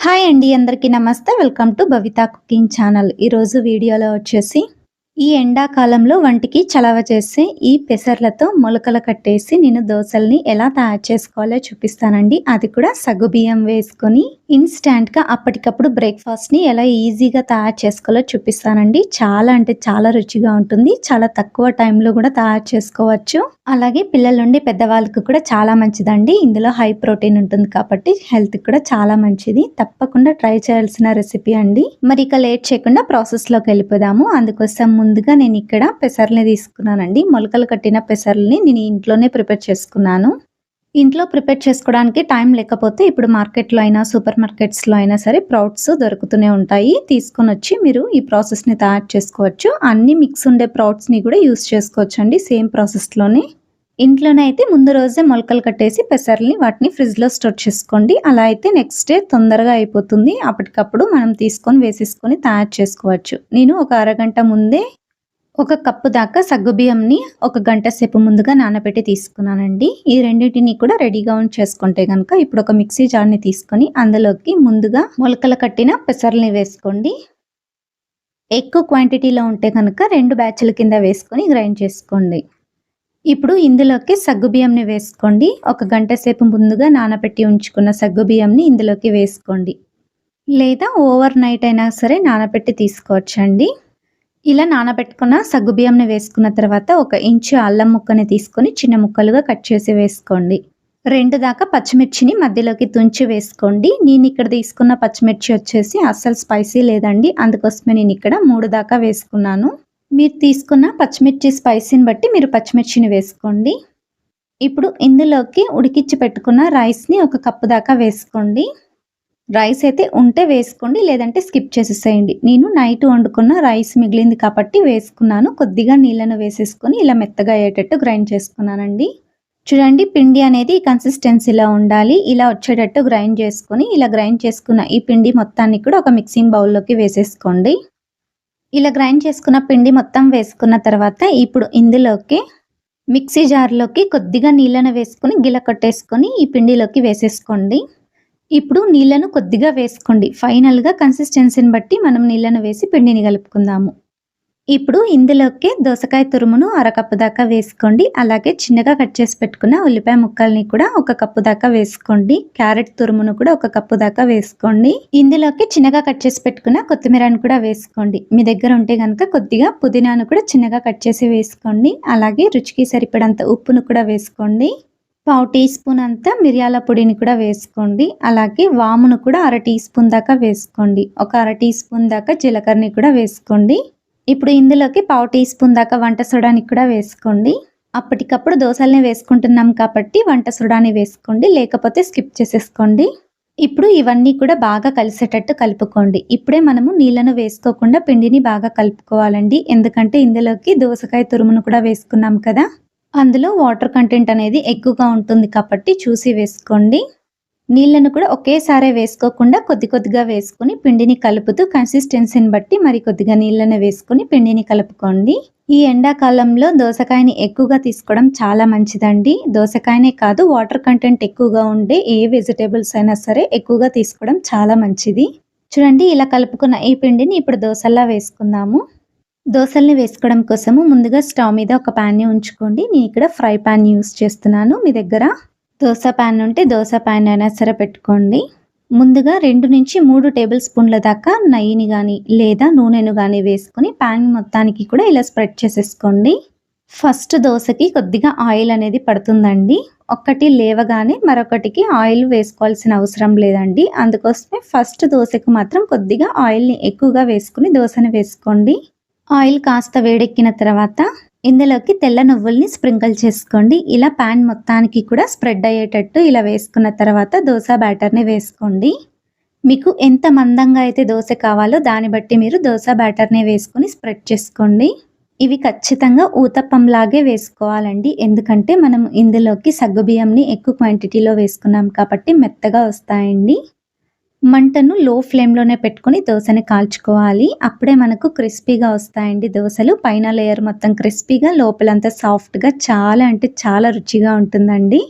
Hi అండి. అందరికీ నమస్తే. Welcome to Bhavitha cooking channel. ఈరోజు వీడియోలో వచ్చేసి ఈ ఎండాకాలంలో వంటికి చలవ చేసే ఈ పెసర్లతో మొలకలు కట్టేసి నేను దోసల్ని ఎలా తయారు చేసుకోవాలో చూపిస్తానండి. అది కూడా సగ్గుబియ్యం వేసుకొని ఇన్‌స్టాంట్‌గా అప్పటికప్పుడు బ్రేక్‌ఫాస్ట్‌ని ఎలా ఈజీగా తయారు చేసుకోవాలో చూపిస్తానండి. చాలా అంటే చాలా రుచిగా ఉంటుంది. చాలా తక్కువ టైంలో కూడా తయారు చేసుకోవచ్చు. అలాగే పిల్లల నుండి పెద్దవాళ్ళకి కూడా చాలా మంచిదండి. ఇందులో హై ప్రోటీన్ ఉంటుంది కాబట్టి హెల్త్‌కి కూడా చాలా మంచిది. తప్పకుండా ట్రై చేయాల్సిన రెసిపీ అండి. మరి ఇక లేట్ చేయకుండా ప్రాసెస్‌లోకి వెళ్ళిపోదాము. అందుకోసం ముందుగా నేను ఇక్కడ పెసర్లని తీసుకున్నానండి. మొలకలు కట్టిన పెసర్లని నేను ఇంట్లోనే ప్రిపేర్ చేసుకున్నాను. ఇంట్లో ప్రిపేర్ చేసుకోవడానికి టైం లేకపోతే ఇప్పుడు మార్కెట్‌లో అయినా, సూపర్ మార్కెట్స్‌లో అయినా సరే స్ప్రౌట్స్ దొరుకుతూనే ఉంటాయి. తీసుకొనొచ్చి మీరు ఈ ప్రాసెస్‌ని తయారు చేసుకోవచ్చు. అన్ని మిక్స్ ఉండే స్ప్రౌట్స్‌ని కూడా యూజ్ చేసుకోవచ్చండి సేమ్ ప్రాసెస్‌లోనే. ఇంట్లోనే అయితే ముందు రోజే మొలకలు కట్టేసి పెసర్లని వాటిని ఫ్రిడ్జ్‌లో స్టోర్ చేసుకోండి. అలా అయితే నెక్స్ట్ డే తొందరగా అయిపోతుంది. అప్పటికప్పుడు మనం తీసుకొని వేసేసుకొని తయారు చేసుకోవచ్చు. నేను ఒక అరగంట ముందే ఒక కప్పు దాకా సగ్గుబియ్యంని ఒక గంట సేపు ముందుగా నానబెట్టి తీసుకున్నానండి. ఈ రెండిటిని కూడా రెడీగా ఉంచేసుకుంటే గనక ఇప్పుడు ఒక మిక్సీ జార్‌ని తీసుకొని అందులోకి ముందుగా మొలకలు కట్టిన పెసర్లని వేసుకోండి. ఎక్కువ క్వాంటిటీలో ఉంటే గనక 2 బ్యాచ్‌ల కింద వేసుకొని గ్రైండ్ చేసుకోండి. ఇప్పుడు ఇందులోకి సగ్గుబియ్యంని వేసుకోండి. ఒక గంట సేపు ముందుగా నానబెట్టి ఉంచుకున్న సగ్గుబియ్యంని ఇందులోకి వేసుకోండి. లేదా ఓవర్ నైట్ అయినా సరే నానబెట్టి తీసుకోవచ్చండి. ఇలా నానబెట్టుకున్న సగ్గుబియ్యంని వేసుకున్న తర్వాత ఒక ఇంచు అల్లం ముక్కని తీసుకొని చిన్న ముక్కలుగా కట్ చేసి వేసుకోండి. 2 దాకా పచ్చిమిర్చిని మధ్యలోకి తుంచి వేసుకోండి. నేను ఇక్కడ తీసుకున్న పచ్చిమిర్చి వచ్చేసి అస్సలు స్పైసీ లేదండి. అందుకోసమే నేను ఇక్కడ 3 దాకా వేసుకున్నాను. మీరు తీసుకున్న పచ్చిమిర్చి స్పైసీని బట్టి మీరు పచ్చిమిర్చిని వేసుకోండి. ఇప్పుడు ఇందులోకి ఉడికిచ్చి పెట్టుకున్న రైస్‌ని ఒక కప్పు దాకా వేసుకోండి. రైస్ అయితే ఉంటే వేసుకోండి. లేదంటే స్కిప్ చేసేసేయండి. నేను నైట్ వండుకున్న రైస్ మిగిలింది కాబట్టి వేసుకున్నాను. కొద్దిగా నీళ్ళను వేసేసుకొని ఇలా మెత్తగా అయ్యేటట్టు గ్రైండ్ చేసుకున్నానండి. చూడండి పిండి అనేది ఈ కన్సిస్టెన్సీలో ఉండాలి. ఇలా వచ్చేటట్టు గ్రైండ్ చేసుకొని ఇలా గ్రైండ్ చేసుకున్న ఈ పిండి మొత్తాన్ని కూడా ఒక మిక్సింగ్ బౌల్‌లోకి వేసేసుకోండి. ఇలా గ్రైండ్ చేసుకున్న పిండి మొత్తం వేసుకున్న తర్వాత ఇప్పుడు ఇందులోకి మిక్సీ జార్‌లోకి కొద్దిగా నీళ్ళను వేసుకొని గిలకొట్టేసుకొని ఈ పిండిలోకి వేసేసుకోండి. ఇప్పుడు నీళ్ళను కొద్దిగా వేసుకోండి. ఫైనల్‌గా కన్సిస్టెన్సీని బట్టి మనం నీళ్ళను వేసి పిండిని కలుపుకుందాము. ఇప్పుడు ఇందులోకి దోసకాయ తురుమును అరకప్పు దాకా వేసుకోండి. అలాగే చిన్నగా కట్ చేసి పెట్టుకున్న ఉల్లిపాయ ముక్కల్ని కూడా ఒక కప్పు దాకా వేసుకోండి. క్యారెట్ తురుమును కూడా ఒక కప్పు దాకా వేసుకోండి. ఇందులోకి చిన్నగా కట్ చేసి పెట్టుకున్న కొత్తిమీరను కూడా వేసుకోండి. మీ దగ్గర ఉంటే గనక కొద్దిగా పుదీనాను కూడా చిన్నగా కట్ చేసి వేసుకోండి. అలాగే రుచికి సరిపడంత ఉప్పును కూడా వేసుకోండి. పావు టీ స్పూన్ అంతా మిరియాల పొడిని కూడా వేసుకోండి. అలాగే వామును కూడా అర టీ స్పూన్ దాకా వేసుకోండి. ఒక అర టీ స్పూన్ దాకా జీలకర్రని కూడా వేసుకోండి. ఇప్పుడు ఇందులోకి పావు టీ స్పూన్ దాకా వంట సోడాని కూడా వేసుకోండి. అప్పటికప్పుడు దోసల్ని వేసుకుంటున్నాం కాబట్టి వంట సోడాని వేసుకోండి. లేకపోతే స్కిప్ చేసేసుకోండి. ఇప్పుడు ఇవన్నీ కూడా బాగా కలిసేటట్టు కలుపుకోండి. ఇప్పుడే మనము నీళ్ళను వేసుకోకుండా పిండిని బాగా కలుపుకోవాలండి. ఎందుకంటే ఇందులోకి దోసకాయ తురుమును కూడా వేసుకున్నాం కదా! అందులో వాటర్ కంటెంట్ అనేది ఎక్కువగా ఉంటుంది కాబట్టి చూసి వేసుకోండి. నీళ్ళను కూడా ఒకేసారే వేసుకోకుండా కొద్ది కొద్దిగా వేసుకొని పిండిని కలుపుతూ కన్సిస్టెన్సీని బట్టి మరి కొద్దిగా నీళ్ళను వేసుకొని పిండిని కలుపుకోండి. ఈ ఎండాకాలంలో దోసకాయని ఎక్కువగా తీసుకోవడం చాలా మంచిదండి. దోసకాయనే కాదు వాటర్ కంటెంట్ ఎక్కువగా ఉండే ఏ వెజిటేబుల్స్ అయినా సరే ఎక్కువగా తీసుకోవడం చాలా మంచిది. చూడండి ఇలా కలుపుకున్న ఈ పిండిని ఇప్పుడు దోసల్లా వేసుకుందాము. దోసల్ని వేసుకోవడం కోసము ముందుగా స్టవ్ మీద ఒక ప్యాన్‌ని ఉంచుకోండి. నేను ఇక్కడ ఫ్రై పాన్ యూజ్ చేస్తున్నాను. మీ దగ్గర దోస పాన్ ఉంటే దోస పాన్ అయినా సరే పెట్టుకోండి. ముందుగా 2-3 టేబుల్ స్పూన్ల దాకా నెయ్యిని గానీ లేదా నూనెను గానీ వేసుకొని పాన్ మొత్తానికి కూడా ఇలా స్ప్రెడ్ చేసేసుకోండి. ఫస్ట్ దోసకి కొద్దిగా ఆయిల్ అనేది పడుతుందండి. ఒక్కటి లేవగానే మరొకటికి ఆయిల్ వేసుకోవాల్సిన అవసరం లేదండి. అందుకోసమే ఫస్ట్ దోసకి మాత్రం కొద్దిగా ఆయిల్‌ని ఎక్కువగా వేసుకొని దోసని వేసుకోండి. ఆయిల్ కాస్త వేడెక్కిన తర్వాత ఇందులోకి తెల్ల నువ్వుల్ని స్ప్రింకిల్ చేసుకోండి. ఇలా పాన్ మొత్తానికి కూడా స్ప్రెడ్ అయ్యేటట్టు ఇలా వేసుకున్న తర్వాత దోస బ్యాటర్‌ని వేసుకోండి. మీకు ఎంత మందంగా అయితే దోస కావాలో దాన్ని బట్టి మీరు దోస బ్యాటర్‌ని వేసుకొని స్ప్రెడ్ చేసుకోండి. ఇవి ఖచ్చితంగా ఊతప్పంలాగే వేసుకోవాలండి. ఎందుకంటే మనం ఇందులోకి సగ్గుబియ్యంని ఎక్కువ క్వాంటిటీలో వేసుకున్నాం కాబట్టి మెత్తగా వస్తాయండి. మంటను లో ఫ్లేమ్‌లోనే పెట్టుకొని దోసని కాల్చుకోవాలి. అప్పుడే మనకు క్రిస్పీగా వస్తాయండి దోసలు. పైన లేయర్ మొత్తం క్రిస్పీగా లోపలంతా సాఫ్ట్‌గా చాలా అంటే చాలా రుచిగా ఉంటుందండి.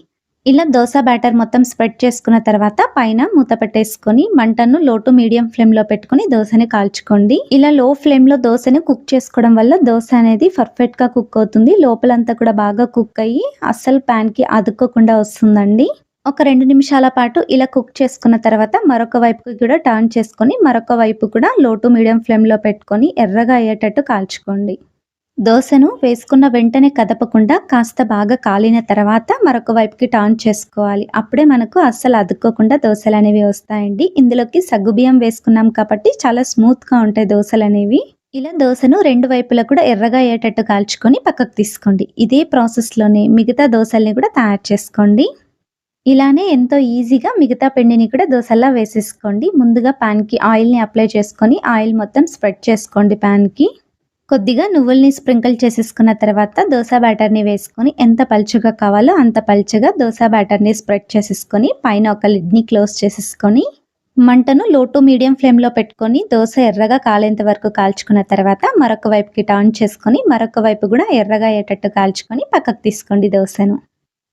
ఇలా దోస బ్యాటర్ మొత్తం స్ప్రెడ్ చేసుకున్న తర్వాత పైన మూత పెట్టేసుకొని మంటను లో టు మీడియం ఫ్లేమ్‌లో పెట్టుకొని దోసని కాల్చుకోండి. ఇలా లో ఫ్లేమ్‌లో దోసని కుక్ చేసుకోవడం వల్ల దోస అనేది పర్ఫెక్ట్‌గా కుక్ అవుతుంది. లోపలంతా కూడా బాగా కుక్ అయ్యి అస్సలు ప్యాన్‌కి అతుక్కోకుండా వస్తుందండి. ఒక 2 నిమిషాల పాటు ఇలా కుక్ చేసుకున్న తర్వాత మరొక వైపుకి కూడా టర్న్ చేసుకొని మరొక వైపు కూడా లో టు మీడియం ఫ్లేమ్‌లో పెట్టుకొని ఎర్రగా అయ్యేటట్టు కాల్చుకోండి. దోసను వేసుకున్న వెంటనే కదపకుండా కాస్త బాగా కాలిన తర్వాత మరొక వైపుకి టర్న్ చేసుకోవాలి. అప్పుడే మనకు అస్సలు అతుక్కోకుండా దోసలనేవి వస్తాయండి. ఇందులోకి సగ్గుబియ్యం వేసుకున్నాం కాబట్టి చాలా స్మూత్‌గా ఉంటాయి దోసలనేవి. ఇలా దోసను 2 వైపులా కూడా ఎర్రగా అయ్యేటట్టు కాల్చుకొని పక్కకు తీసుకోండి. ఇదే ప్రాసెస్‌లోనే మిగతా దోసల్ని కూడా తయారు చేసుకోండి. ఇలానే ఎంతో ఈజీగా మిగతా పిండిని కూడా దోసల్లా వేసేసుకోండి. ముందుగా పాన్‌కి ఆయిల్‌ని అప్లై చేసుకొని ఆయిల్ మొత్తం స్ప్రెడ్ చేసుకోండి పాన్‌కి. కొద్దిగా నువ్వుల్ని స్ప్రింకిల్ చేసేసుకున్న తర్వాత దోస బ్యాటర్‌ని వేసుకొని ఎంత పలుచగా కావాలో అంత పలుచగా దోస బ్యాటర్‌ని స్ప్రెడ్ చేసేసుకొని పైన ఒక లిడ్‌ని క్లోజ్ చేసేసుకొని మంటను లో టు మీడియం ఫ్లేమ్‌లో పెట్టుకొని దోస ఎర్రగా కాలేంత వరకు కాల్చుకున్న తర్వాత మరొక వైపుకి టర్న్ చేసుకొని మరొక వైపు కూడా ఎర్రగా అయ్యేటట్టు కాల్చుకొని పక్కకు తీసుకోండి దోసను.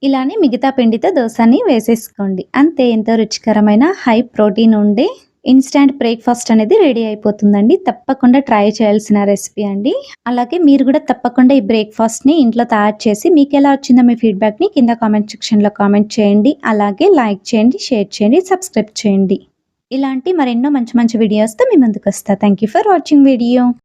ఇలానే మిగతా పిండితో దోసని వేసేసుకోండి. అంతే ఎంతో రుచికరమైన హై ప్రోటీన్ ఉండే ఇన్‌స్టాంట్ బ్రేక్‌ఫాస్ట్ అనేది రెడీ అయిపోతుందండి. తప్పకుండా ట్రై చేయాల్సిన రెసిపీ అండి. అలాగే మీరు కూడా తప్పకుండా ఈ బ్రేక్‌ఫాస్ట్‌ని ఇంట్లో తయారు చేసి మీకెలా వచ్చిందో మీ ఫీడ్‌బ్యాక్‌ని కింద కామెంట్ సెక్షన్‌లో కామెంట్ చేయండి. అలాగే లైక్ చేయండి, షేర్ చేయండి, సబ్స్క్రైబ్ చేయండి. ఇలాంటి మరెన్నో మంచి మంచి వీడియోస్‌తో మీ ముందుకొస్తా. Thank you for watching video.